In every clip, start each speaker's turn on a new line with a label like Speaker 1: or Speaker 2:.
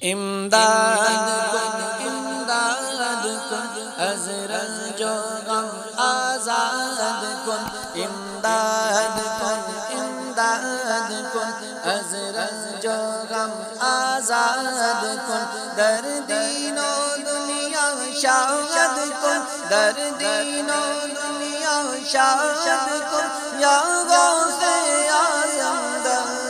Speaker 1: امداد کن از رنج و غم آزاد کن امداد کن از رنج و غم آزاد کن در دین و دنیا شاد کن در دین و دنیا شاد کن یا غوث اعظم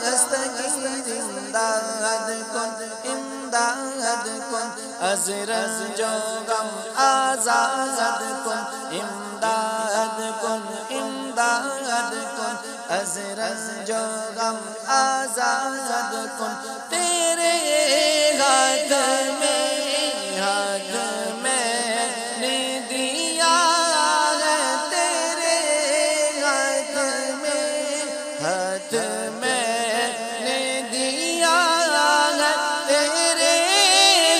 Speaker 1: دستگیر امداد کن امداد کن از رنج و غم آزاد کن امداد کن از رنج و غم آزاد کن تیرے ہاتھ میں نے دیا ہے تیرے ہاتھ میں نے دیا ہے تیرے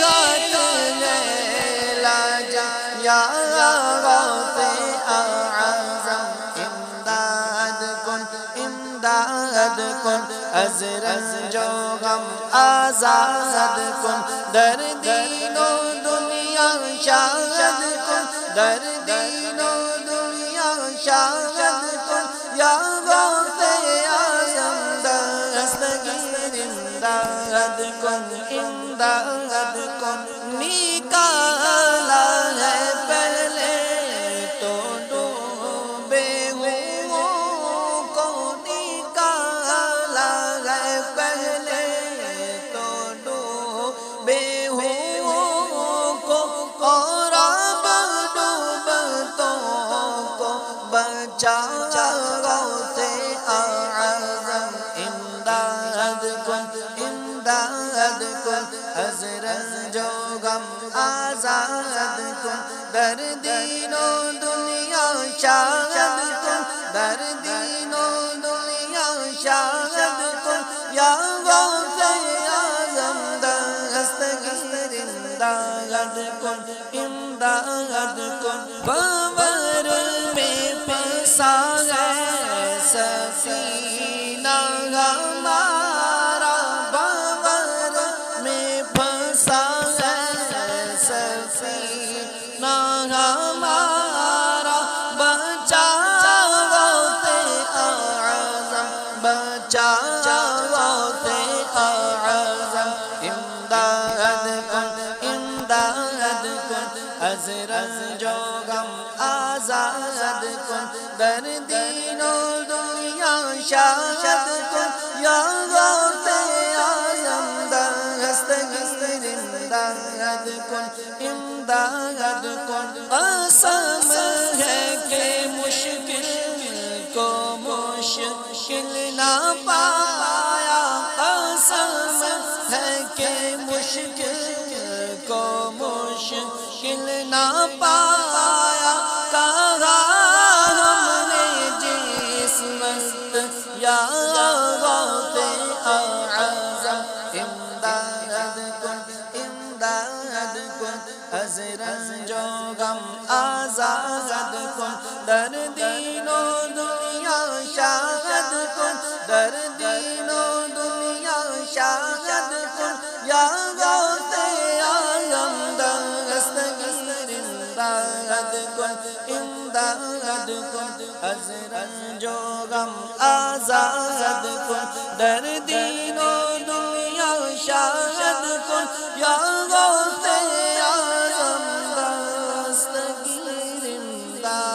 Speaker 1: ہاتھ میں لاجا یا غوث اعظم امداد کن از رنج و غم آزاد کن در دین و دنیا شاد کن در دین و دنیا شاد کن یا غوث اعظم دستگیر امداد کن نکالا ہے پہلے تو ڈوبے ہوں کو نکالا ہے پہلے تو ڈوبے ہوں کو اور اب ڈوبتوں کو بچا غوث اعظم امداد کن از رنج و غم آزاد کن در دین و دنیا شاد کن در دین و دنیا شاد کن یا غوث اعظم دستگیر امداد کن باور میں پھنسا ہے سفینہ ہمارا باور میں پھنسا ہے سفینہ ہمارا بچا غوث اعظم بچا غوث اعظم امداد کن از رنج و غم آزاد کن در دین و دنیا شاد کن یا غوث اعظم دستگیر امداد کن قسم ہے کہ مشکل کو مشکل نہ پایا قسم ہے کہ مشکل کو مشکل نہ پایا کہا ہم نے جس وقت یا غوث اعظم امداد کن از رنج و غم آزاد کن در دین و دنیا شاد کن در دین و دنیا شاد کن یا غوث اعظم دستگیر امداد کن از رنج و غم آزاد کن در دین و دنیا شاد کن یا غوث اعظم دستگیر امداد